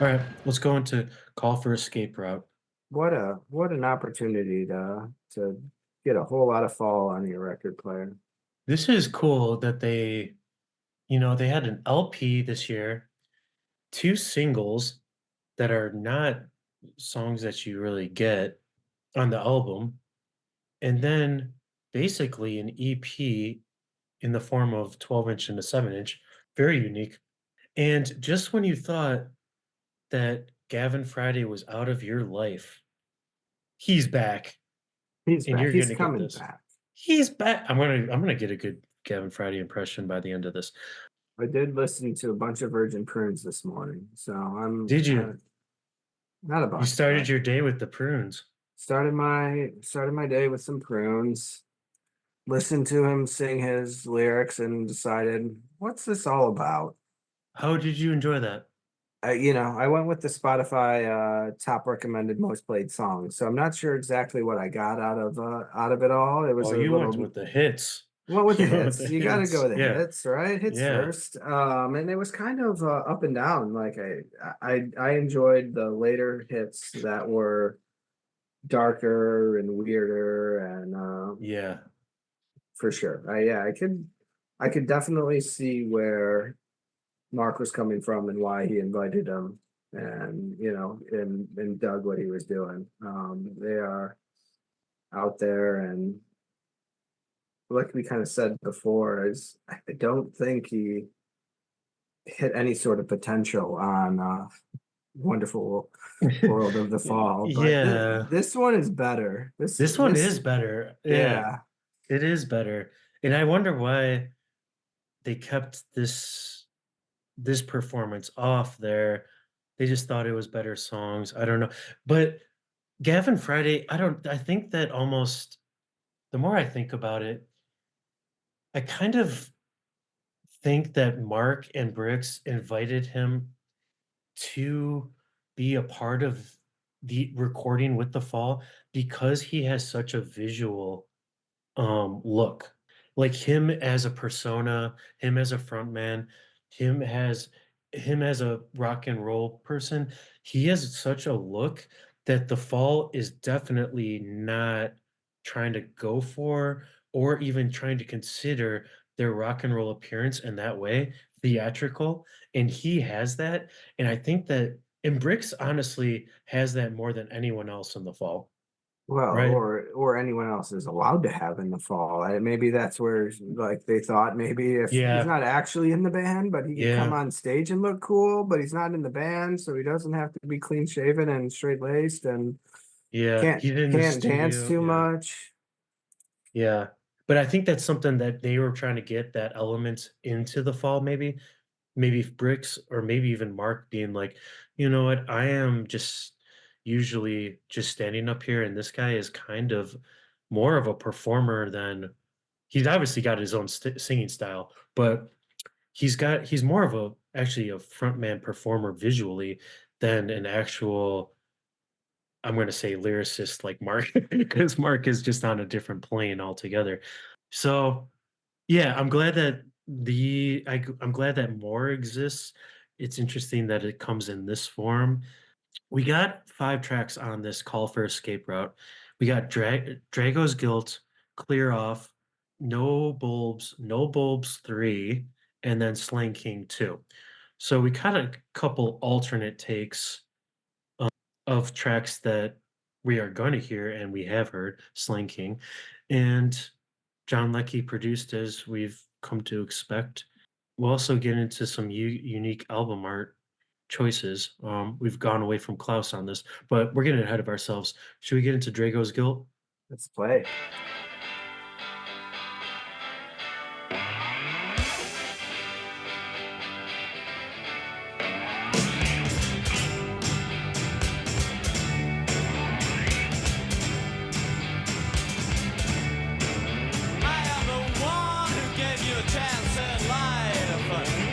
All right, let's go into call for escape route. What an opportunity to get a whole lot of fall on your record player. This is cool that they had an LP this year, two singles that are not songs that you really get on the album, and then basically an EP in the form of 12-inch and a 7-inch. Very unique. And just when you thought that Gavin Friday was out of your life, he's back, He's and back. you're He's gonna get coming this. back. He's back. I'm gonna get a good Gavin Friday impression by the end of this. I did listen to a bunch of Virgin Prunes this morning, so I'm Did you? not a You bunch, started but your day with the prunes. started my day with some prunes. Listened to him sing his lyrics and decided, what's this all about? How did you enjoy that? I went with the Spotify top recommended most played songs. So I'm not sure exactly what I got out of it all. It was Oh, a you went little with the hits. went with the You went with the hits. You got to go hits. with the Yeah, hits, right? Hits yeah, first. And it was kind of up and down. Like I enjoyed the later hits that were darker and weirder and yeah. for sure. I could definitely see where Mark was coming from and why he invited him and and dug what he was doing. They are out there and like we kind of said before, is I don't think he hit any sort of potential on Wonderful World of the Fall, but Yeah. this one is better. This This one this is better. Yeah, yeah. it is better. And I wonder why they kept this performance off there. They just thought it was better songs. I don't know. But Gavin Friday, I think that almost the more I think about it, I kind of think that Mark and Bricks invited him to be a part of the recording with The Fall because he has such a visual look. Like him as a persona, him as a frontman, him as him as a rock and roll person, he has such a look that The Fall is definitely not trying to go for or even trying to consider their rock and roll appearance in that way, theatrical, and he has that, and I think that and Bricks honestly has that more than anyone else in The Fall, Well, right? or anyone else is allowed to have in the fall. Maybe that's where like they thought maybe if he's Yeah, not actually in the band, but he can come yeah, on stage and look cool, but he's not in the band, so he doesn't have to be clean shaven and straight laced and yeah, can't he's in the can't dance studio, too yeah. much. Yeah, but I think that's something that they were trying to get that element into The Fall maybe. Maybe if Bricks or maybe even Mark being like, "You know what? I am just usually just standing up here, and this guy is kind of more of a performer than he's obviously got his own singing style, but he's more of a actually a frontman performer visually than an actual I'm gonna say lyricist like Mark because Mark is just on a different plane altogether. So, yeah, I'm glad that more exists. It's interesting that it comes in this form. We got 5 tracks on this Call for Escape route. We got Drago's Guilt, Clear Off, No Bulbs 3, and then Slang King 2. So we got a couple alternate takes of tracks that we are gonna hear and we have heard, Slang King, and John Leckie produced as we've come to expect. We'll also get into some unique album art choices. We've gone away from Klaus on this, but we're getting ahead of ourselves. Should we get into Drago's Guilt? Let's play. I am the one who gave you a chance in life.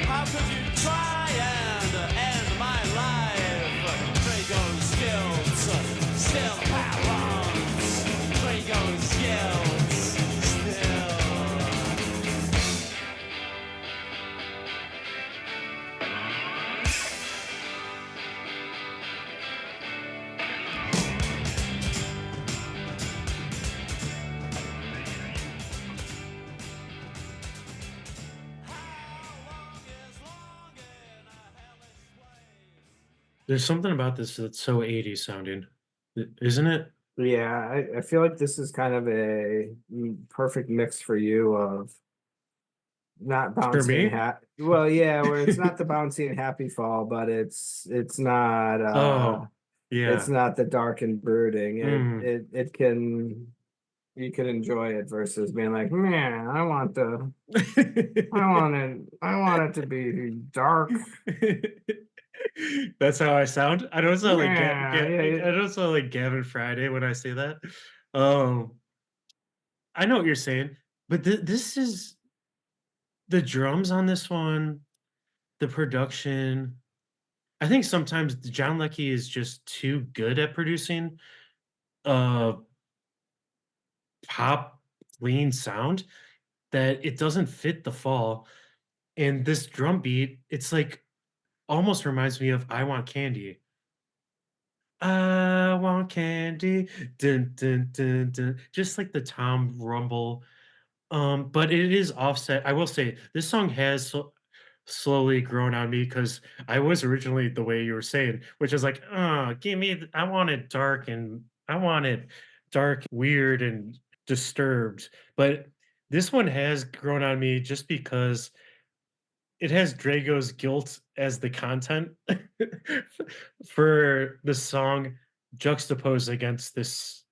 How could you try and end my life? Drago's guilt still happens. Drago's guilt There's something about this that's so 80s sounding, isn't it? Yeah, I feel like this is kind of a perfect mix for you of not For bouncy and me? happy. Well, yeah, where it's not the bouncy and happy fall, but Oh, it's yeah. not the dark and brooding. Mm. It can you can enjoy it versus being like, man, I want it to be dark. That's how I sound. I don't sound like Yeah, yeah, I don't sound like Gavin Friday when I say that. Um, I know what you're saying, but this is the drums on this one, the production. I think sometimes John Leckie is just too good at producing uh pop clean sound that it doesn't fit the fall. And this drum beat, it's like almost reminds me of I Want Candy. I want candy. Dun, dun, dun, dun. Just like the Tom Rumble. But it is offset. I will say this song has slowly grown on me because I was originally the way you were saying, which is like, give me, I want it dark and I want it dark, weird, and disturbed. But this one has grown on me just because it has Drago's guilt as the content for the song juxtaposed against this,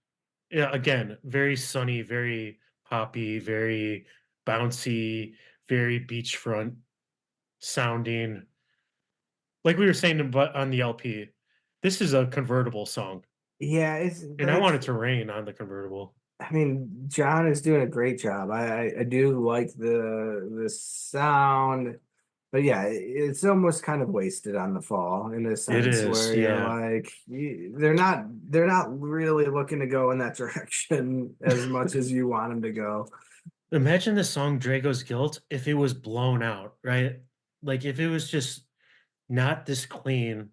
yeah, again, very sunny, very poppy, very bouncy, very beachfront sounding. Like we were saying on the LP, this is a convertible song, yeah. It's and I want that's it to rain on the convertible. I mean, John is doing a great job. I do like the sound, but yeah, it's almost kind of wasted on the fall in a It sense is, where you're yeah. like, they're not really looking to go in that direction as much as you want them to go. Imagine the song Drago's Guilt if it was blown out, right? Like if it was just not this clean.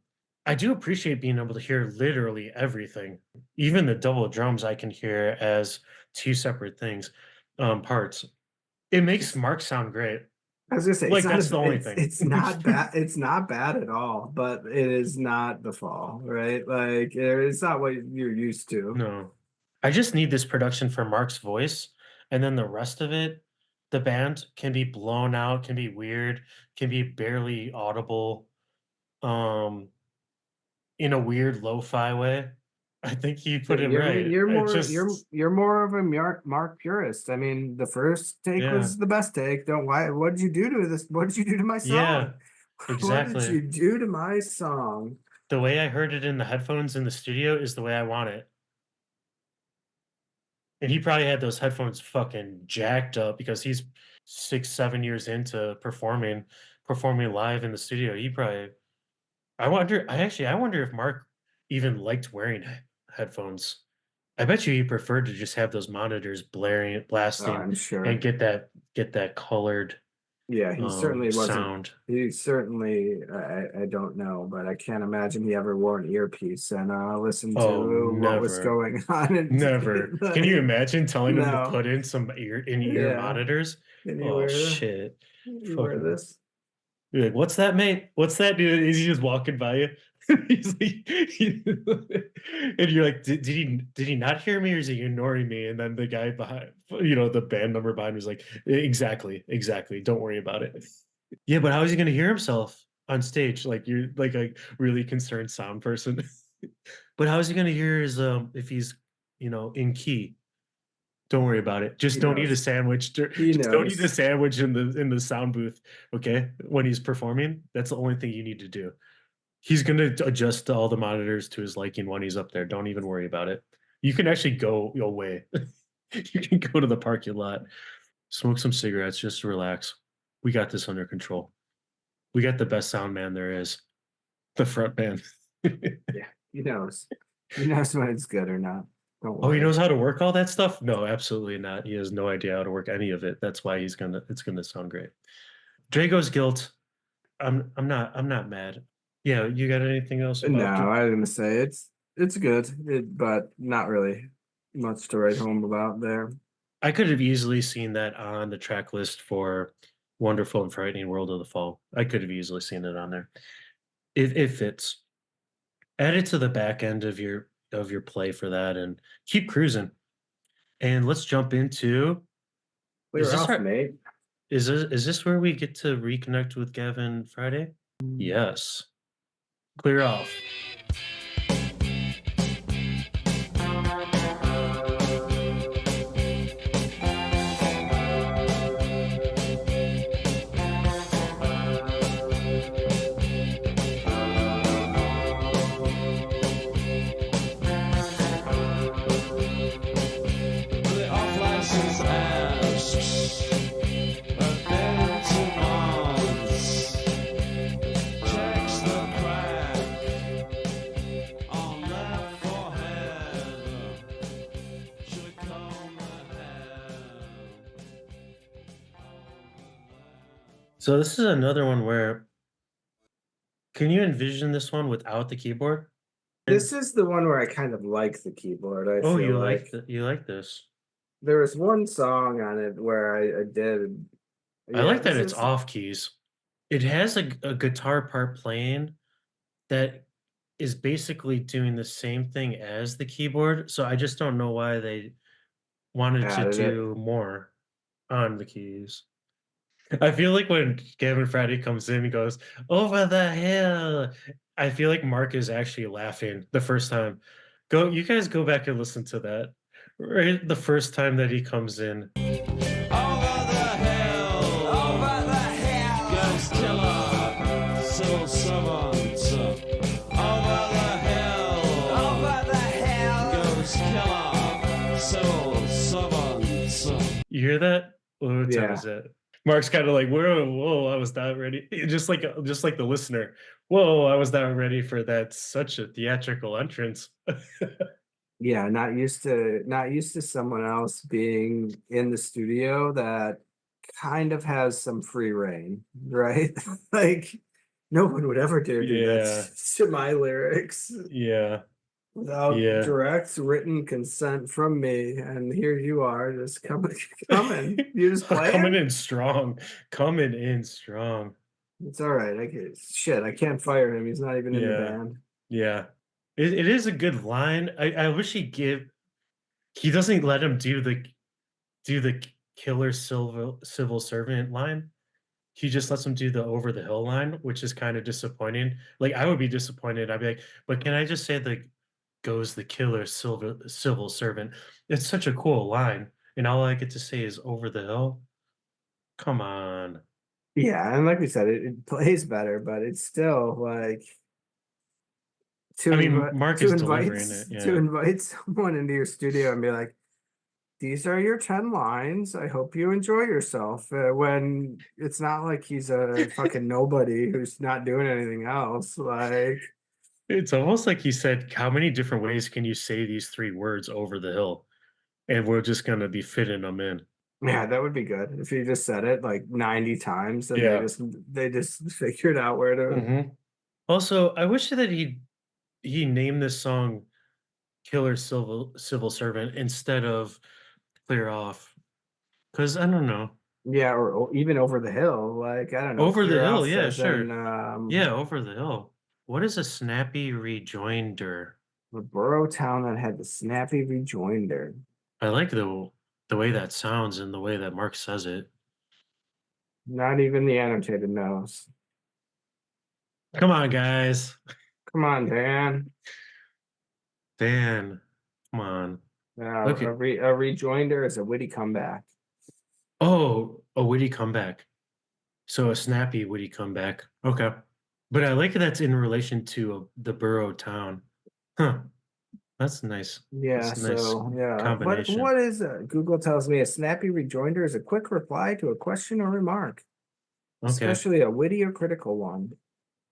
I do appreciate being able to hear literally everything. Even the double drums I can hear as two separate things, parts. It makes It's, Mark sound great. I was gonna say Like that's the only thing. it's not bad. It's not bad at all, but it is not the fall, right? Like it's not what you're used to. No. I just need this production for Mark's voice, and then the rest of it, the band can be blown out, can be weird, can be barely audible, um, in a weird lo-fi way. I think he Yeah, put it right. It just you're more of a Mark purist. I mean, the first take yeah. was the best take. Don't why what did you do to this? What did you do to my Yeah, song? What did exactly. you do to my song? The way I heard it in the headphones in the studio is the way I want it. And he probably had those headphones fucking jacked up because he's 6, 7 years into performing live in the studio. He probably I wonder if Mark even liked wearing headphones. I bet you he preferred to just have those monitors blaring, Oh, blasting, I'm and sure. get that colored Yeah, he certainly wasn't. sound. He certainly, I don't know, but I can't imagine he ever wore an earpiece and listened Oh, to what was never. going on. Never. Can you Like, imagine telling him to no, put in some ear yeah. monitors? Can Oh shit. you wear Fucking this? you're like, what's that, mate? What's that dude? Is he just walking by you? He's like, and you're like, did he not hear me or is he ignoring me? And then the guy behind, the band member behind was like, exactly, exactly. Don't worry about it. Yeah, but how is he gonna hear himself on stage? Like you're like a really concerned sound person. But how is he gonna hear his if he's in key? Don't worry about it. He Just don't eat a knows. sandwich. He Just don't eat a knows. sandwich in the sound booth. Okay, when he's performing, that's the only thing you need to do. He's gonna adjust all the monitors to his liking when he's up there. Don't even worry about it. You can actually go away. You can go to the parking lot, smoke some cigarettes, just relax. We got this under control. We got the best sound man there is, the front man. Yeah, he knows. He knows when it's good or not. Don't Oh, he worry. knows how to work all that stuff? No, absolutely not. He has no idea how to work any of it. That's why it's gonna sound great. Drago's guilt. I'm not mad. Yeah, you got anything else No, about I was gonna say it's good, but not really much to write home about there. I could have easily seen that on the track list for Wonderful and Frightening World of the Fall. I could have easily seen it on there. It fits. Add it to the back end of your play for that and keep cruising. And let's jump into is Clear this off, our mate. is this where we get to reconnect with Gavin Friday? Yes. Clear off. The off-license asks, I've been to months, checks the crack on left forehead, should come ahead. So this is another one where can you envision this one without the keyboard? This is the one where I kind of like the keyboard. I Oh, feel you like you like this. there was one song on it where I did. I Yeah, like that this it's is off keys. It has a guitar part playing that is basically doing the same thing as the keyboard. So I just don't know why they wanted to added it. do more on the keys. I feel like when Gavin Friday comes in, he goes, "Over the hill." I feel like Mark is actually laughing the first time. You guys go back and listen to that. Right, the first time that he comes in. Over the hill, ghost killer, civil servant. Over the hill, ghost killer, civil servant. You hear that? What time Yeah. is it? Mark's kind of like, whoa, I was not ready. Just like the listener. Whoa, I was not ready for that. Such a theatrical entrance. Yeah, not used to someone else being in the studio that kind of has some free reign, right? Like no one would ever dare do Yeah. that to my lyrics Yeah. without Yeah. direct written consent from me. And here you are, just coming. You just Coming playing. in strong. Coming in strong. It's all right. I can't fire him. He's not even in the Yeah. band. Yeah. It is a good line. I wish he doesn't let him do the killer civil servant line. He just lets him do the over the hill line, which is kind of disappointing. Like I would be disappointed. I'd be like, but can I just say the goes the killer civil servant? It's such a cool line. And all I get to say is over the hill. Come on. Yeah, and like we said, it plays better, but it's still like I mean, Mark is delivering it. to Yeah. invite someone into your studio and be like, these are your 10 lines. I hope you enjoy yourself. When it's not like he's a fucking nobody who's not doing anything else. Like, It's almost like he said, how many different ways can you say these three words over the hill? And we're just gonna be fitting them in. yeah, that would be good if you just said it like 90 times and Yeah. they just figured out where to. Mhm. Also, I wish that he named this song Killer Civil Servant instead of Clear Off. Because I don't know. Yeah, or even over the hill. Like, I don't know. Over the clear hill, off yeah, as in, sure. Yeah, over the hill. What is a snappy rejoinder? the borough town that had the snappy rejoinder. I like the way that sounds and the way that Mark says it. Not even the annotated knows. Come on, guys. Come on, Dan. Dan, come on. A rejoinder is a witty comeback. Oh, a witty comeback. So a snappy witty comeback. Okay. But I like that's in relation to the borough town. Huh. That's nice. Yeah, That's a nice so yeah. combination. What is Google tells me a snappy rejoinder is a quick reply to a question or remark, Okay. especially a witty or critical one.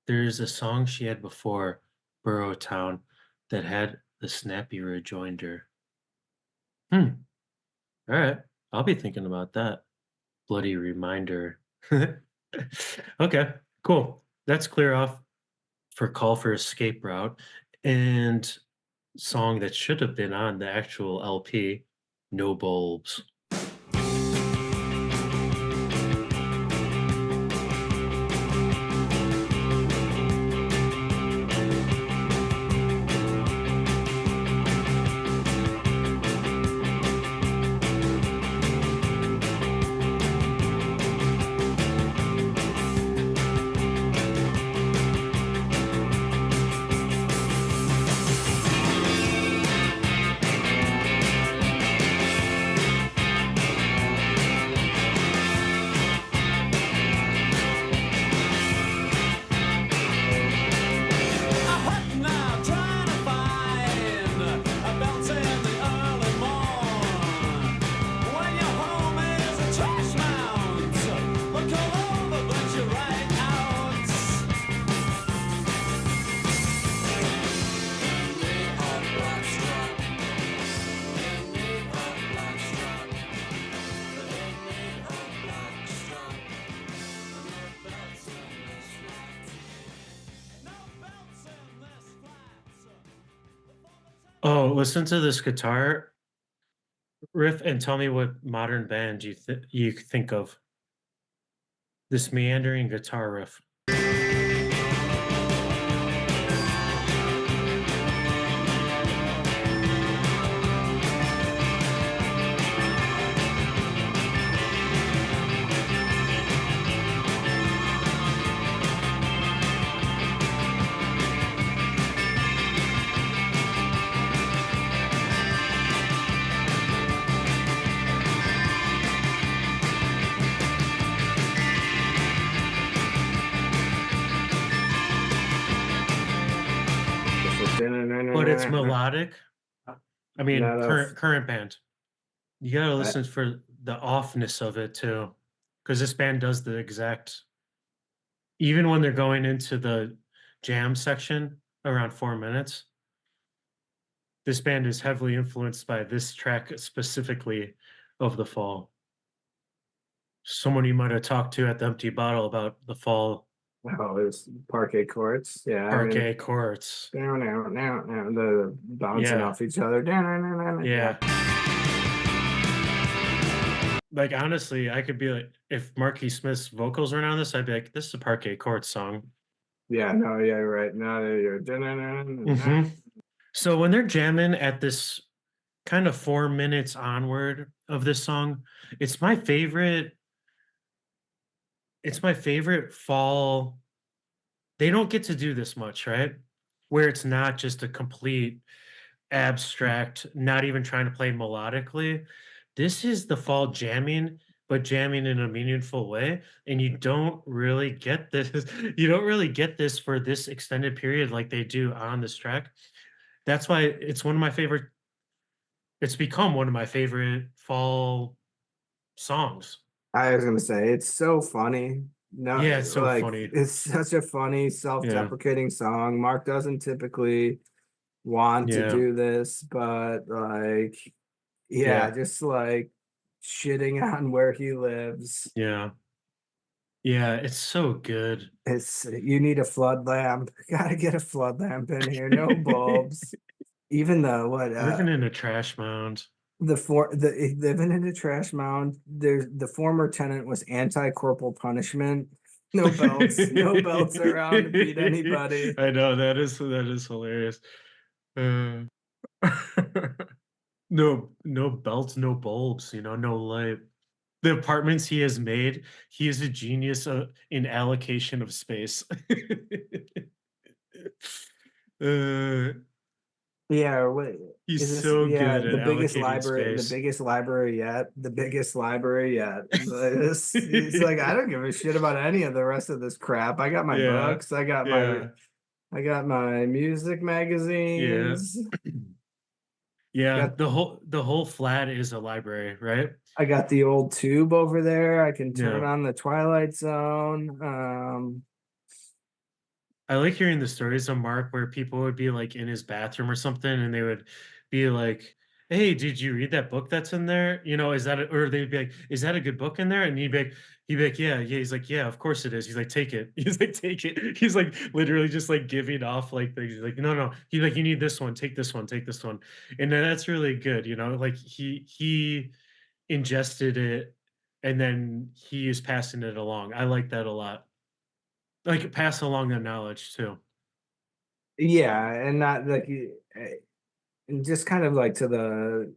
There's a song she had before, Borough Town, that had the snappy rejoinder. All right. I'll be thinking about that. Bloody reminder. Okay, cool. That's clear off for Call for Escape Route. And song that should have been on the actual LP, No Bulbs. Oh, listen to this guitar riff and tell me what modern band you think of. This meandering guitar riff. But it's melodic. I mean, Not a, current band. You gotta I, listen for the offness of it too, because this band does the exact even when they're going into the jam section around 4 minutes, this band is heavily influenced by this track specifically of The Fall. Someone you might have talked to at the Empty Bottle about The Fall oh, it was parquet courts. Yeah, I mean, Parquet Courts. now, the bouncing Yeah, off each other. Yeah. yeah. Like, honestly, I could be like if Marquis Smith's vocals were on this, I'd be like, "This is a Parquet Courts song." Yeah, no, yeah, right. Now you're Mhm. So when they're jamming at this kind of 4 minutes onward of this song, it's my favorite it's my favorite fall. They don't get to do this much, right? Where it's not just a complete abstract, not even trying to play melodically. This is the fall jamming, but jamming in a meaningful way, and you don't really get this you don't really get this for this extended period like they do on this track. That's why it's become one of my favorite fall songs. I was gonna say it's so funny. No, Yeah, it's so like funny. it's such a funny, Yeah, self-deprecating song. Mark doesn't typically want to yeah, do this, but like, yeah, yeah, just like shitting on where he lives. yeah, yeah, it's so good. It's you need a flood lamp. Gotta get a flood lamp in here. No bulbs. Even though what Living in a trash mound. the living in a trash mound, there's the former tenant was anti-corporal punishment. No belts, no belts around to beat anybody. I know, that is hilarious. Uh, no belts, no bulbs, no light. The apartments he has made, he is a genius, in allocation of space. Uh, Yeah, or what he's is this? so Yeah, good at allocating space. the biggest library yet. He's like, I don't give a shit about any of the rest of this crap. I got my Yeah, books, yeah, I got my music yeah. magazines, Yeah, got the whole flat is a library, right? I got the old tube over there. I can turn Yeah. on the Twilight Zone. I like hearing the stories of Mark where people would be like in his bathroom or something and they would be like, "Hey, did you read that book that's in there? Is that or they'd be like, "Is that a good book in there?" And he'd be like, "Yeah, yeah." He's like, "Yeah, of course it is." He's like, "Take it." He's like, "Take it." He's like literally just like giving off like things. He's like, "No, no." He's like, "You need this one. Take this one. Take this one." And then that's really good. Like he ingested it and then he is passing it along. I like that a lot. Like pass along the knowledge too. Yeah, and not like and just kind of like to the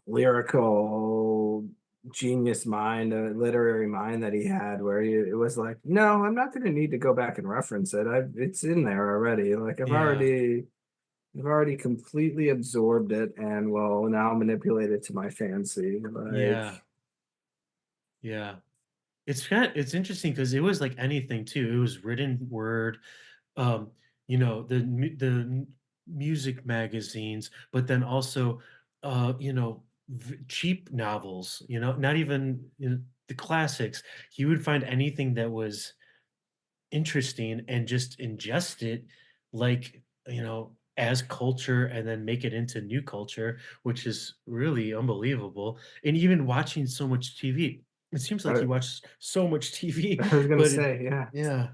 lyrical genius mind, literary mind that he had, where it was like, no, I'm not going to need to go back and reference it. It's in there already. Like Yeah, I've already completely absorbed it, and well, now manipulate it to my fancy. Like, yeah, yeah. It's interesting because it was like anything too. It was written word, um, the music magazines, but then also, cheap novels. Not even the classics. He would find anything that was interesting and just ingest it like, as culture and then make it into new culture, which is really unbelievable. And even watching so much TV. It seems like I, he watches so much TV, I was gonna but say, yeah, yeah.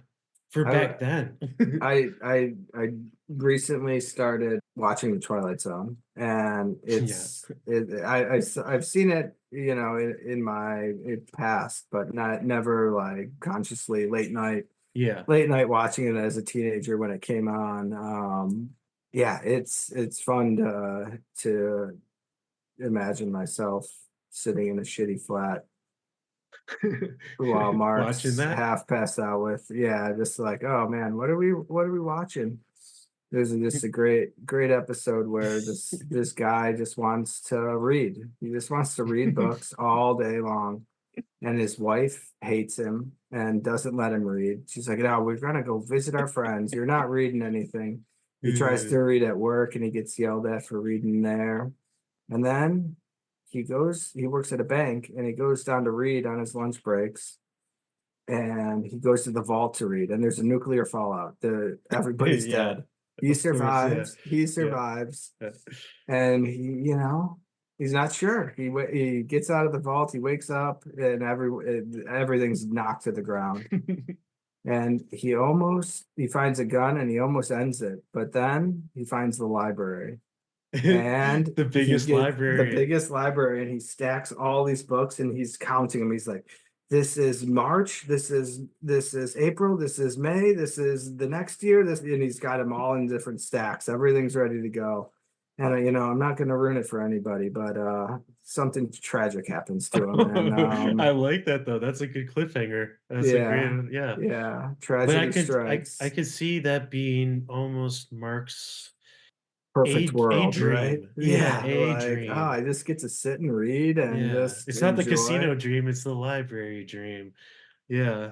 for I back then. I recently started watching The Twilight Zone, and Yeah. I've seen it, you know, in my past, but never like consciously Yeah. late night watching it as a teenager when it came on. Yeah, it's fun to imagine myself sitting in a shitty flat while Watching Mark's that. half passed out with, yeah, just like, oh man, what are we watching? There's just a great episode where this guy just wants to read. He just wants to read books all day long. And his wife hates him and doesn't let him read. She's like, no, we're gonna go visit our friends. You're not reading anything. He tries to read at work and he gets yelled at for reading there. And then he works at a bank and he goes down to read on his lunch breaks. And he goes to the vault to read, and there's a nuclear fallout. Everybody's Yeah, dead. He of course, yeah. survives. He Yeah. survives, and he's not sure. He gets out of the vault. He wakes up, and everything's knocked to the ground. And he finds a gun, and he almost ends it. But then he finds the library, and The he biggest gets the library. biggest library, and he stacks all these books, and he's counting them. He's like, this is March, this is April, this is May, this is the next year, and he's got them all in different stacks. Everything's ready to go. And I'm not going to ruin it for anybody, but something tragic happens to him. And I like that though. That's a good cliffhanger. That's a yeah, great, yeah. yeah, But tragedy I strikes. could see that being almost Mark's Perfect a world, right? dream. Yeah, Yeah, a like, dream. I just get to sit and read and Yeah. just It's not the enjoy. casino dream, it's the library dream. Yeah.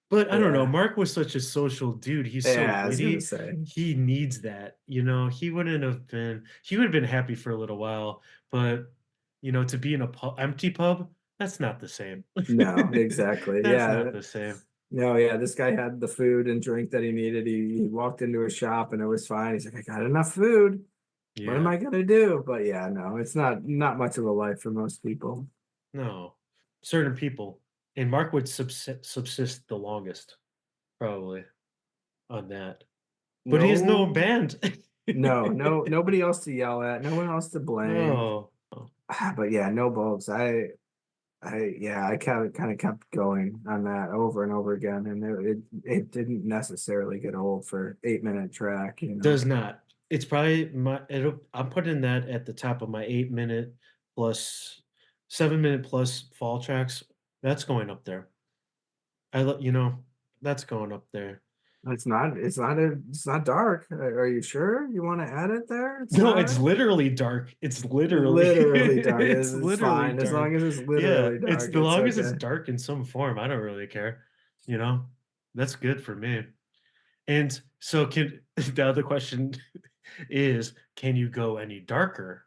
But I don't know. Yeah, Mark was such a social dude. He's so yeah, I was gonna witty. say. He needs that. He would have been happy for a little while, but to be in a empty pub, that's not the same. No, exactly. That's Yeah. not the same. No, yeah, this guy had the food and drink that he needed. He walked into a shop and it was fine. He's like, I got enough food. What am Yeah. I gonna do? But yeah, no, it's not much of a life for most people. No. Certain people. And Mark would subsist the longest, probably, on that. But he has no No, band. nobody else to yell at, no one else to blame. No. But yeah, no bulbs. I kind of kept going on that over and over again, and it didn't necessarily get old for 8-minute track, Does not. It's probably I'm putting that at the top of my 8-minute plus 7-minute plus fall tracks. That's going up there. That's going up there. It's not dark. Are you sure you want to add it there? It's No, not it's literally dark. It's literally literally dark. it's It's literally fine as dark. long as it's Yeah, literally it's dark. the It's long as it's okay. dark in some form. I don't really care. You know, that's good for me. And so the other question is, can you go any darker?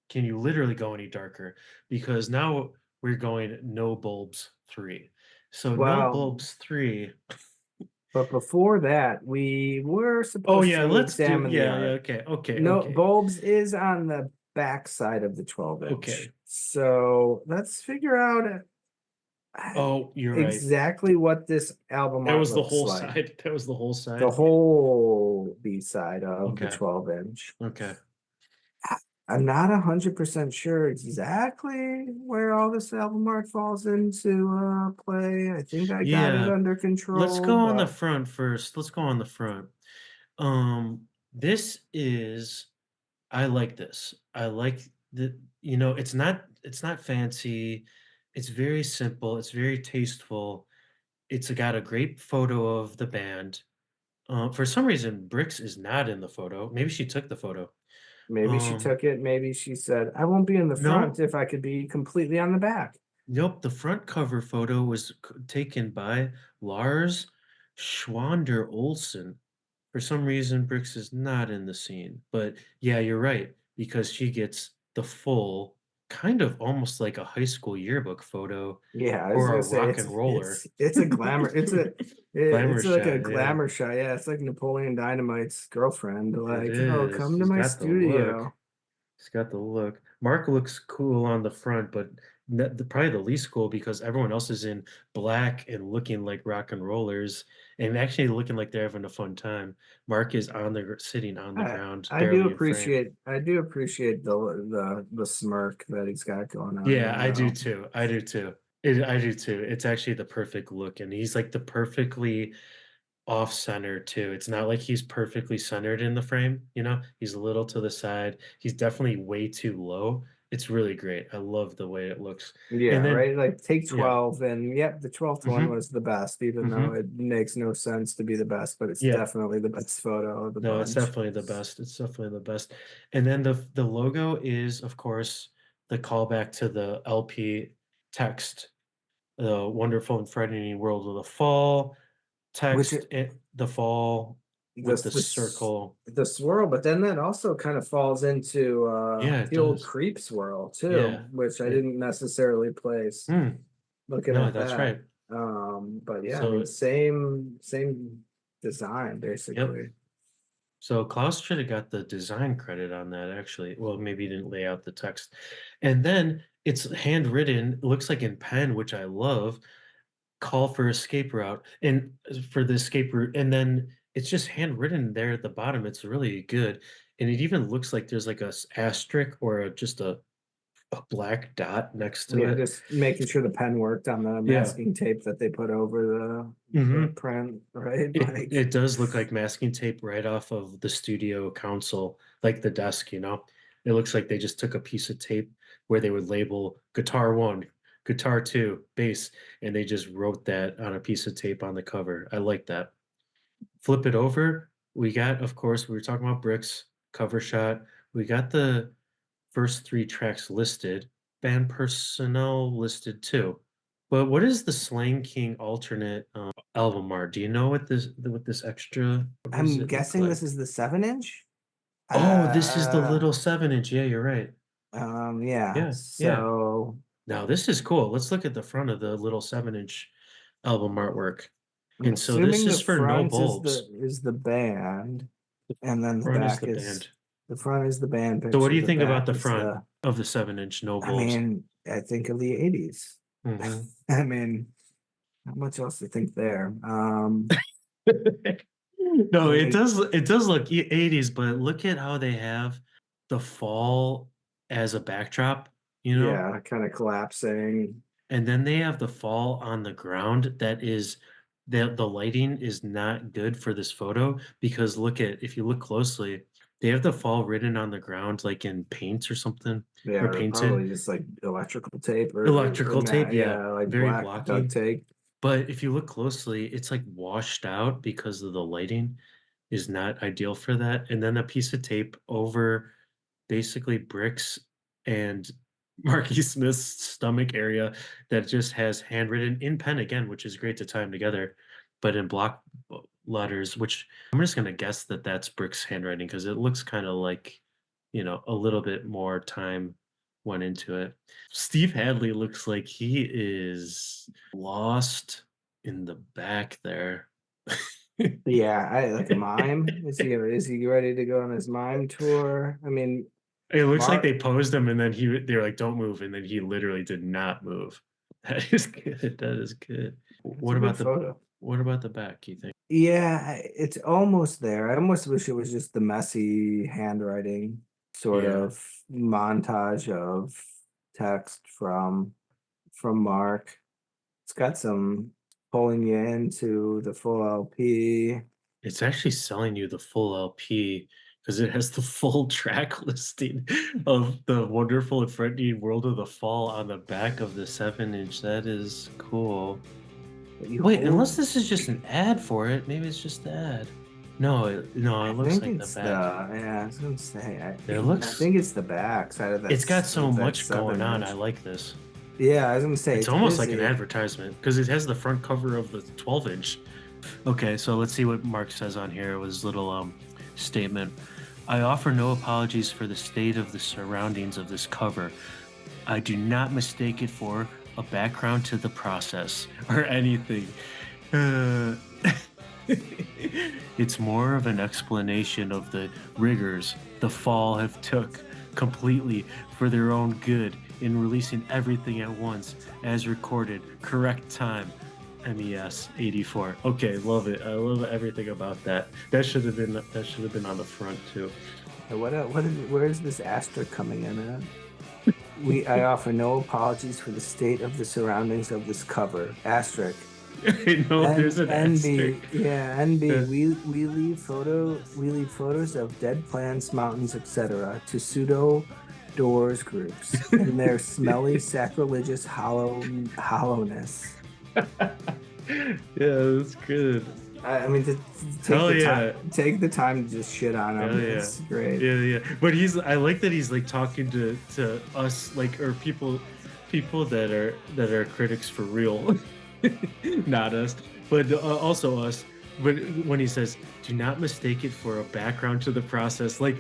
Can you literally go any darker? Because now we're going no bulbs 3. So no Well, bulbs 3. but before that, we were Oh supposed yeah, to let's do examine the yeah, art. okay, okay, No, okay, bulbs is on the back side of the 12-inch. okay. So let's figure out Oh, you're right. exactly what this album That art was the looks whole like. side. That was the whole The side. whole B side of the Okay. 12-inch. Okay. I'm not 100% sure exactly where all this album art falls into play. I think I got it Yeah. under Let's control, go on the but front first. Let's go on the front. This is I like this. I like it's not fancy. It's very simple. It's very tasteful. It's got a great photo of the band. For some reason, Brix is not in the photo. Maybe she took the photo. maybe she Um, took it. Maybe she said, I won't be in the front no, if I could be completely on the back. nope. The front cover photo was taken by Lars Schwander Olsen. For some reason, Brix is not in the scene. But yeah, you're right, because she gets the full, kind of almost like a high school yearbook photo Yeah, I was for gonna a say rock and roller. it's a glamour. Glamour It's like a shot, yeah. glamour shot. Yeah, it's like Napoleon Dynamite's girlfriend. It Like, oh, is. come to She's my got the look. studio. He's got the look. Mark looks cool on the front, but probably the least cool because everyone else is in black and looking like rock and rollers, and actually looking like they're having a fun time. Mark is sitting on the I ground, I do barely in frame. appreciate the smirk that he's got going on Yeah, there I do though. too. I do too. I do too. It's actually the perfect look, and he's like the perfectly off center too. It's not like he's perfectly centered in the frame, you know? He's a little to the side. He's definitely way too low. It's really great. I love the way it looks. Yeah, And then right. Like take yeah. 12, and yep, the 12th one Mhm. was the best, even though Mhm. it makes no sense to be the best, but it's Yeah. definitely the best photo of the No, it's bunch. definitely the best. It's definitely the best. And then the logo is, of course, the callback to the LP text, the wonderful and frightening world of the fall Which text, the fall with this the this circle. the swirl, but then that also kind of falls into Yeah, it the old does. creep swirl Yeah. too, which I It, didn't necessarily place mm, looking no, at that's that. right. But yeah, I mean So, same design yep. basically. So Klaus should have got the design credit on that, actually. Well, maybe he didn't lay out the text. And then it's handwritten, it looks like in pen, which I love. Call for escape route and for the escape route. And then it's just handwritten there at the bottom. It's really good. And it even looks like there's like a asterisk or just a black dot next to Yeah, it. just making sure the pen worked on the Yeah. masking tape that they put over the Hmm. print, right? It Like, it does look like masking tape right off of the studio console, like the desk, you know? It looks like they just took a piece of tape where they would label guitar 1, guitar 2, bass, and they just wrote that on a piece of tape on the cover. I like that. Flip it over, we got, of course, we were talking about bricks, cover shot. We got the first 3 tracks listed, band personnel listed too. But what is the Slang King alternate, album art? Do you know what this extra what does I'm it look guessing like? this is the 7 inch. Oh, this is the Uh, little 7 inch. Yeah, you're right. yeah. Yeah, yeah. So Now this is cool. Let's look at the front of the little 7 inch album artwork. I'm And so this assuming the is for no front is bulbs. the band, and then the Front is back the is band. the front is the band So what do picture. you The think about back the is front the. of the 7 inch no I bulbs? mean, I think of the 80s. Mhm. I mean, not much else to think there. No, I mean, it does look 80s, but look at how they have the fall as a backdrop, you know? yeah, kind of collapsing. And then they have the fall on the ground that is the lighting is not good for this photo because look at if you look closely, they have the fall written on the ground like in paint or something or Yeah, they're painted. probably just like electrical tape or Electrical tape, matte, yeah, yeah, like very black duct blocky. tape. But if you look closely, it's like washed out because of the lighting is not ideal for that. And then a piece of tape over basically bricks and Marky Smith's stomach area that just has handwritten in pen again, which is great to tie them together, but in block letters, which I'm just going to guess that that's Brick's handwriting because it looks kind of like, you know, a little bit more time went into it. Steve Hadley looks like he is lost in the back there. Yeah, I like a mime. Is he ready to go on his mime tour? I mean, It looks like Mark, they posed him and then they're like, "Don't move," and then he literally did not move. That is good. That is good. it's a good photo. What about the back, you think? Yeah, it's almost there. I almost wish it was just the messy handwriting sort Yeah. of montage of text from Mark. It's got some pulling you into the full LP. It's actually selling you the full LP because it has the full track listing of the wonderful and frightening world of the fall on the back of the 7 inch. That is cool. But you Wait, unless hold, this is just an ad for it, maybe it's just the ad. No, no, I it looks think like the it's back. yeah, I was gonna say, It I looks think it's the back side of that, it's got so of that much going seven on. I inch. like this. Yeah, I was gonna say It's it's almost like an busy. advertisement because it has the front cover of the 12 inch. Okay, so let's see what Mark says on here with his little statement. I offer no apologies for the state of the surroundings of this cover. I do not mistake it for a background to the process or anything. Uh, it's more of an explanation of the rigors the fall have took completely for their own good in releasing everything at once as recorded, correct time, MES 84. Okay, love it. I love everything about that. That should have been on the front too. Where is this asterisk coming in at? I offer no apologies for the state of the surroundings of this cover. Asterisk. No, there's an asterisk. Yeah, NB. We leave photos of dead plants, mountains, etc. to pseudo doors groups and their smelly, sacrilegious hollowness. Yeah, that's good. I mean, take the time to just shit on him. It's great. Yeah. But I like that he's like talking to us, like, or people that are critics for real, not us, but also us. But when he says, "Do not mistake it for a background to the process," like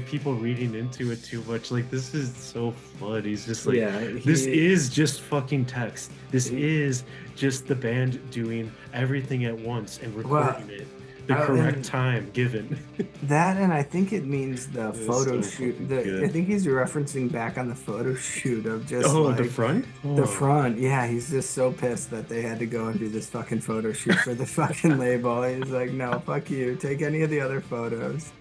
people reading into it too much. Like, this is so fun. He's just like, this is just fucking text. This is just the band doing everything at once and recording it the correct time given. That, and I think it means the photo shoot. I think he's referencing back on the photo shoot of just the front. The front, yeah. He's just so pissed that they had to go and do this fucking photo shoot for the fucking label. He's like, no, fuck you. Take any of the other photos.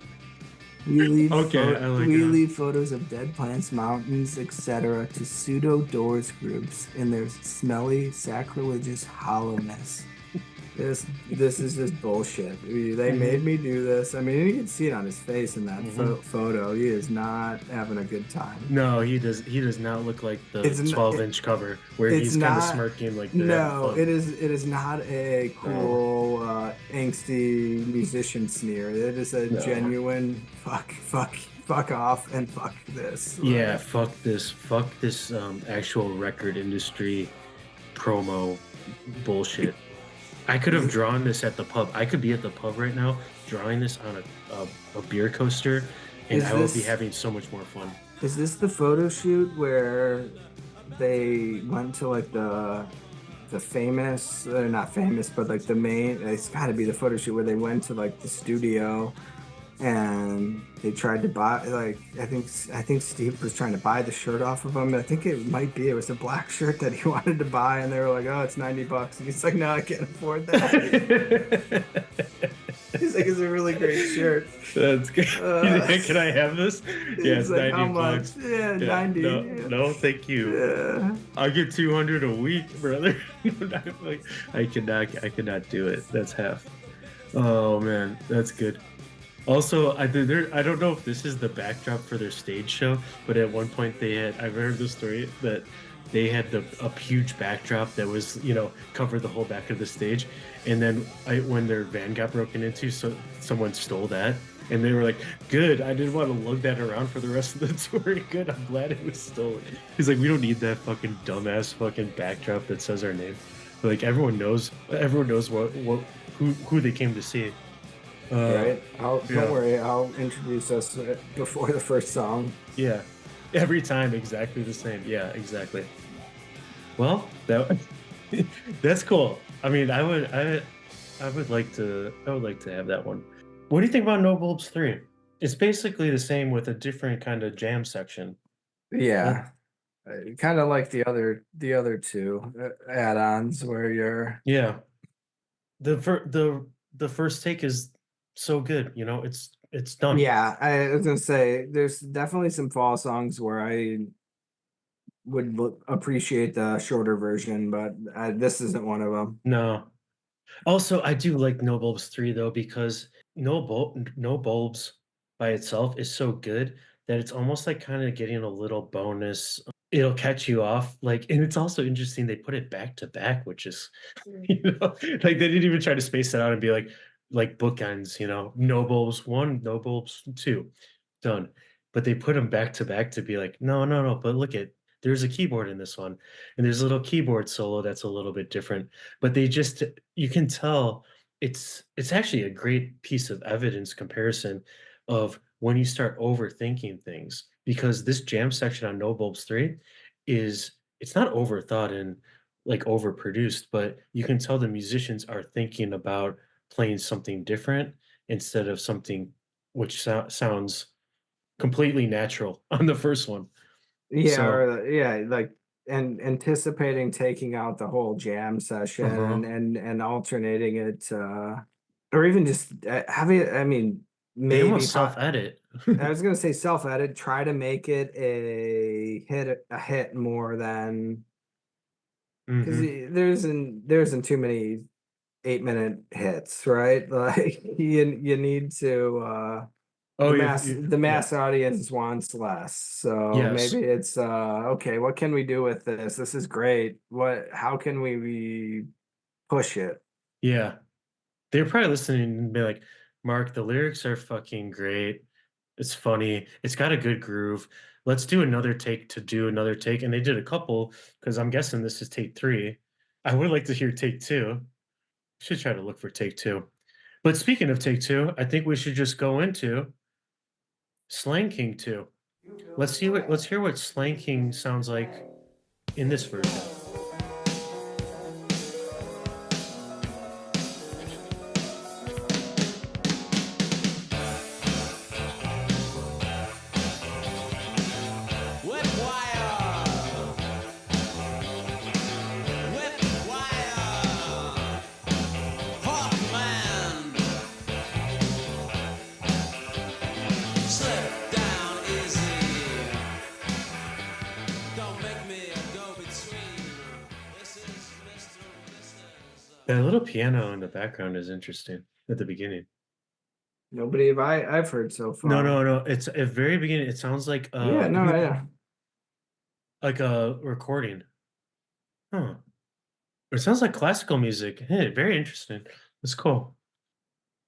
We leave photos of dead plants, mountains, etc. to pseudo doors groups in their smelly, sacrilegious hollowness. This is just bullshit. They made me do this. I mean, you can see it on his face in that photo. He is not having a good time. No, he does not look like the 12-inch cover where he's kind of smirking like. No, it is not a cool, angsty musician sneer. It is a genuine fuck off and fuck this. Yeah, fuck this actual record industry promo bullshit. I could have drawn this at the pub. I could be at the pub right now drawing this on a beer coaster, and I would be having so much more fun. Is this the photo shoot where they went to like the famous, not famous, but like the main? It's got to be the photo shoot where they went to like the studio, and they tried to buy, like, I think Steve was trying to buy the shirt off of him. I think it was a black shirt that he wanted to buy, and they were like, oh, it's $90. And he's like, no, I can't afford that. He's like, it's a really great shirt. That's good. Can I have this? Yeah, it's like, $90. Yeah, 90. No, thank you. Yeah. I'll get 200 a week, brother. Like, I cannot do it. That's half. Oh man, that's good. Also, I don't know if this is the backdrop for their stage show, but at one point I've heard the story that they had a huge backdrop that was, covered the whole back of the stage. And then when their van got broken into, so someone stole that. And they were like, good, I didn't want to lug that around for the rest of the tour. Good, I'm glad it was stolen. He's like, we don't need that fucking dumbass fucking backdrop that says our name. But like, everyone knows who they came to see. Right. Don't worry. I'll introduce us before the first song. Yeah. Every time, exactly the same. Yeah, exactly. Well, that's cool. I mean, I would like to have that one. What do you think about No Bulbs 3? It's basically the same with a different kind of jam section. Yeah. Kind of like the other two add-ons where you're. Yeah. The first take is so good, it's done. Yeah, I was gonna say there's definitely some fall songs where I would appreciate the shorter version, but this isn't one of them. No. Also, I do like No Bulbs 3 though, because No Bulbs by itself is so good that it's almost like kind of getting a little bonus. It'll catch you off, like, and it's also interesting they put it back to back, which is, like they didn't even try to space it out and be like bookends, No Bulbs 1, No Bulbs 2, done. But they put them back to back to be like, no, but look there's a keyboard in this one, and there's a little keyboard solo that's a little bit different. But you can tell it's actually a great piece of evidence comparison of when you start overthinking things, because this jam section on No Bulbs 3 it's not overthought and like overproduced, but you can tell the musicians are thinking about playing something different instead of something which sounds completely natural on the first one. Yeah, like and anticipating taking out the whole jam session and alternating it, or even just having it. I mean, They maybe almost self-edit. I was gonna say self-edit. Try to make it a hit more than, because Mhm. there isn't too many 8-minute hits, right? Like you need to Oh, the yeah. mass audience wants less. So Yes. maybe it's okay, what can we do with this? This is great. How can we push it? Yeah. They're probably listening and be like, "Mark, the lyrics are fucking great. It's funny. It's got a good groove. Let's do another take to do another take." And they did a couple because I'm guessing this is take 3. I would like to hear take 2. Should try to look for take 2. But speaking of take 2, I think we should just go into Slang King 2. Let's hear what Slang King sounds like in this version. Whip wire. Whip wire. Hawkman. Slip down easy. Don't make me a go-between. This is Mr. Mrs. That little piano in the background is interesting at the beginning. Nobody I've heard so No, far. no, no. It's at very beginning. It sounds Yeah, no, yeah. like a recording. Huh. It sounds like classical music. Hey, very interesting. It's cool.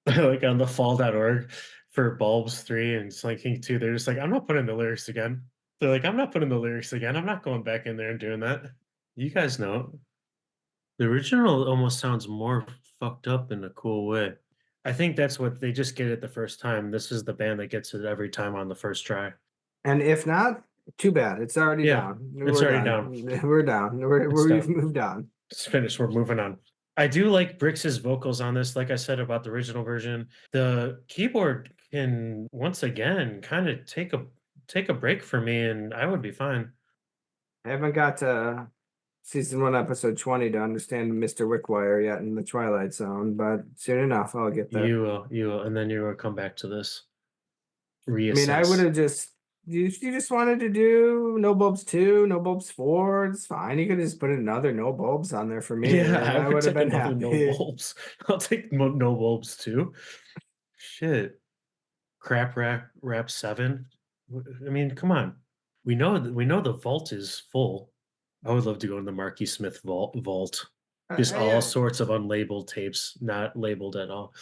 Like on the fall.org for Bulbs 3 and Slinking 2, they're just like, I'm not putting the lyrics again. They're like, I'm not putting the lyrics again. I'm not going back in there and doing that. You guys know. The original almost sounds more fucked up in a cool way. I think that's what they just get it the first time. This is the band that gets it every time on the first try. And if not, too bad. It's already Yeah, down. it's We're already done. down. We're down. It's We've done. moved on. It's finished. We're moving on. I do like Brix's vocals on this. Like I said about the original version, the keyboard can once again kind of take a break for me, and I would be fine. I haven't got to season 1, episode 20 to understand Mr. Wickwire yet in the Twilight Zone, but soon enough I'll get there. You will, and then you will come back to this. I mean, I would Reassess. have just you just wanted to do No Bulbs 2, No Bulbs 4. It's fine. You could just put another No Bulbs on there for me, Yeah, and I I would would have take been another no happy. bulbs. I'll take no bulbs too. Shit. Crap rap 7. I mean, come on. We know the vault is full. I would love to go in the Marky Smith vault. Just all I, sorts of unlabeled tapes, not labeled at all.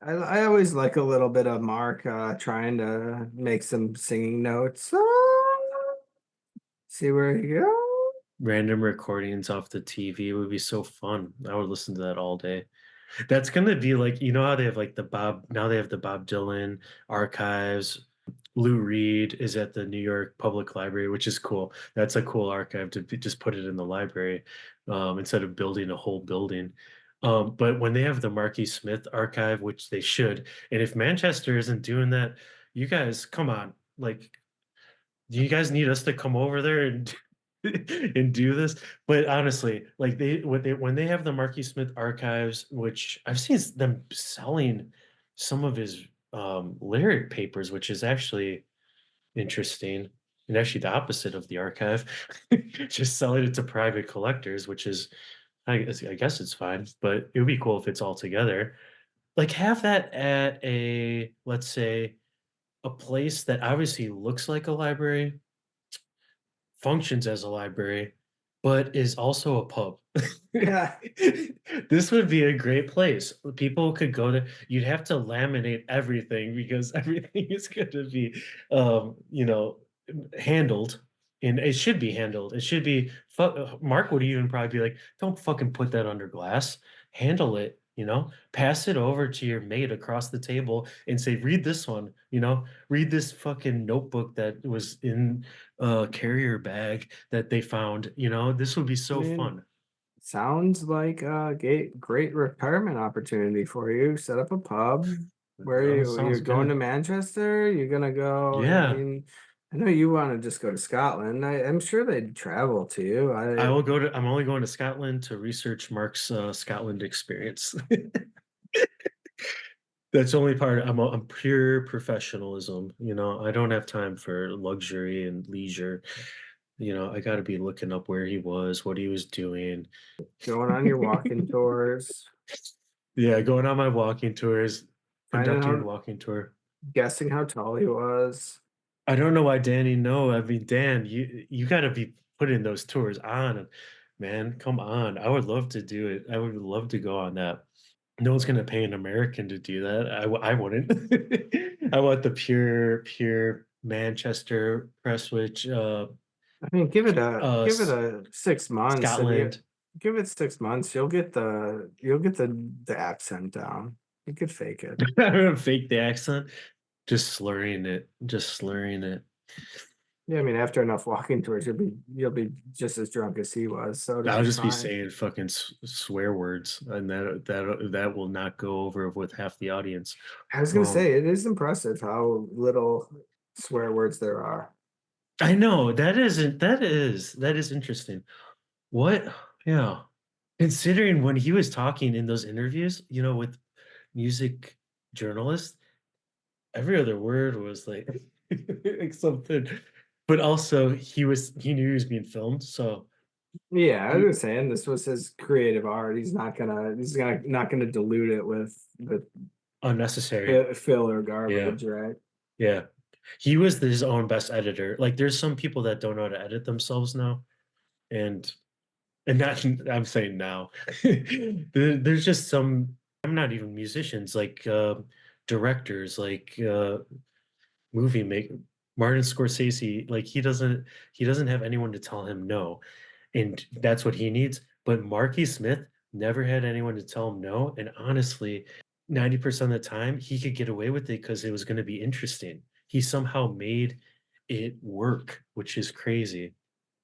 I always like a little bit of Mark trying to make some singing notes. See where he goes. Random recordings off the TV would be so fun. I would listen to that all day. That's gonna be like, you know how they have like now they have the Bob Dylan archives. Lou Reed is at the New York Public Library, which is cool. That's a cool archive to just put it in the library instead of building a whole building. But when they have the Marky Smith archive, which they should, and if Manchester isn't doing that, you guys, come on. Like, do you guys need us to come over there and and do this? But honestly, like when they have the Marky Smith archives, which I've seen them selling some of his lyric papers, which is actually interesting and actually the opposite of the archive. Just selling it to private collectors, which is I guess it's fine, but it would be cool if it's all together. Like have that at a, let's say, a place that obviously looks like a library, functions as a library, but is also a pub. Yeah. This would be a great place. People could go there. You'd have to laminate everything because everything is going to be, you know, handled. And it should be handled. It should be. Mark would even probably be like, "Don't fucking put that under glass. Handle it. You know, pass it over to your mate across the table and say, read this one. You know, read this fucking notebook that was in carrier bag that they found. You know, this would be I so mean, fun." sounds like a great retirement opportunity for you. Set up a pub where Sounds you're going good. to Manchester. You're gonna go. I Yeah. mean, I know you want to just go to Scotland. I'm sure they'd travel too. I will go to. I'm only going to Scotland to research Mark's Scotland experience. That's the only part. I'm pure professionalism. I don't have time for luxury and leisure. I got to be looking up where he was, what he was doing. Going on your walking tours, Yeah, going on my walking tours, finding conducting a out, walking tour. guessing how tall he was. I don't know why Danny. No, I mean Dan, you got to be putting those tours on, man. Come on, I would love to do it. I would love to go on that. No one's gonna pay an American to do that. I wouldn't. I want the pure Manchester, Prestwich, I mean, give it S a 6 months, and you Scotland. give it 6 months. You'll get the accent down. You could fake it. I'm gonna fake the accent, just slurring it, just slurring it. Yeah, I mean, after enough walking tours, you'll be just as drunk as he was, so it'll I'll be just be fine. saying fucking swear words, and that will not go over with half the audience. I was gonna Um, say it is impressive how little swear words there are. I know that is interesting. What? Yeah. Considering when he was talking in those interviews, with music journalists, every other word was like, like something. But also he knew he was being filmed, so Yeah, I he was saying this was his creative art. He's not gonna dilute it with unnecessary. filler Yeah. garbage, right? Yeah. He was his own best editor. Like there's some people that don't know how to edit themselves now. And not I'm saying now. There's just some. I'm not even musicians, like directors, like movie make Martin Scorsese, like he doesn't have anyone to tell him no. And that's what he needs. But Marky Smith never had anyone to tell him no. And honestly, 90% of the time he could get away with it because it was going to be interesting. He somehow made it work, which is crazy.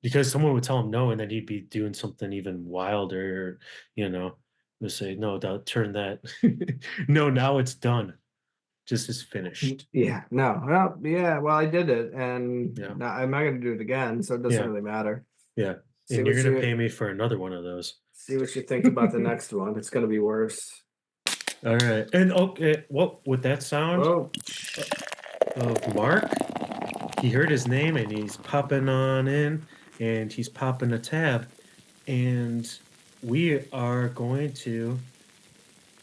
Because someone would tell him no, and then he'd be doing something even wilder, you know, would say, no, turn that. No, now it's done. Just is finished. Yeah, no, well, yeah, well, I did it, and Yeah. now I'm not gonna do it again, so it doesn't Yeah. really matter. Yeah. See And you're what gonna you pay me for another one of those. see what you think about the next one. It's gonna be worse. All right. And okay, what with that sound Oh, of Mark, he heard his name and he's popping on in and he's popping a tab. And we are going to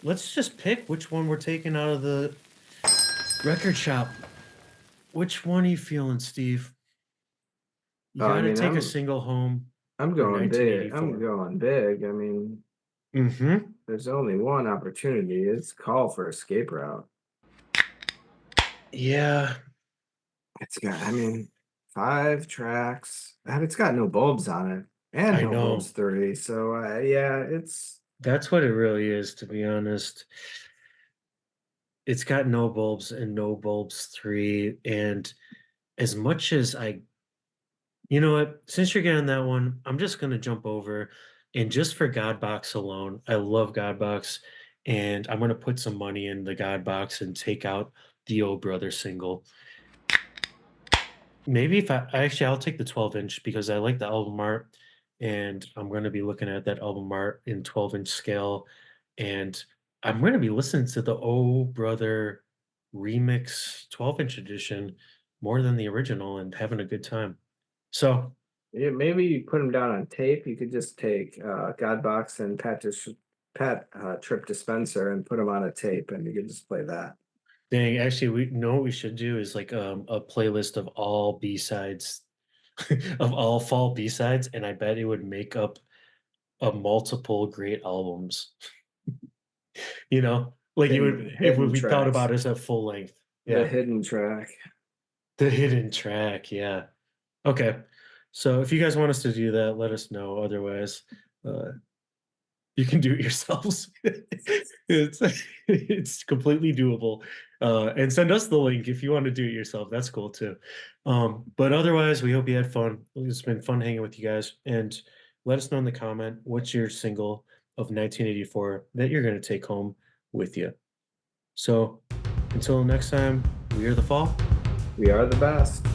let's just pick which one we're taking out of the record shop. Which one are you feeling, Steve? You I gotta mean, take a single home I'm for going big. I'm 1984. going big. I mean, Mm-hmm. there's only one opportunity. It's Call for Escape Route. Yeah, It's got, I mean, 5 tracks, and it's got No Bulbs on it, and I No Bulbs know. 3. So yeah, it's That's what it really is, to be honest. It's got no bulbs and no bulbs 3. And as much as you know what, since you're getting that one, I'm just gonna jump over and just for God Box alone, I love God Box, and I'm gonna put some money in the God Box and take out the Oh Brother single. Maybe if actually I'll take the 12-inch because I like the album art and I'm going to be looking at that album art in 12-inch scale and I'm going to be listening to the Oh Brother remix 12-inch edition more than the original and having a good time. So, yeah, maybe you put them down on tape. You could just take God Box and Trip Dispenser and put them on a tape, and you could just play that. dang, actually we know what we should do is like a playlist of all B-sides of all fall B-sides and I bet it would make up a multiple great albums. Like it would if Hidden we thought tracks, about it as a full length. the Yeah. hidden track. The hidden track, yeah. Okay. So if you guys want us to do that, let us know. Otherwise, uh, you can do it yourselves. It's it's completely doable. And send us the link if you want to do it yourself. That's cool too. But otherwise, we hope you had fun. It's been fun hanging with you guys. And let us know in the comment what's your single of 1984 that you're going to take home with you. So until next time, we are the fall. We are the best.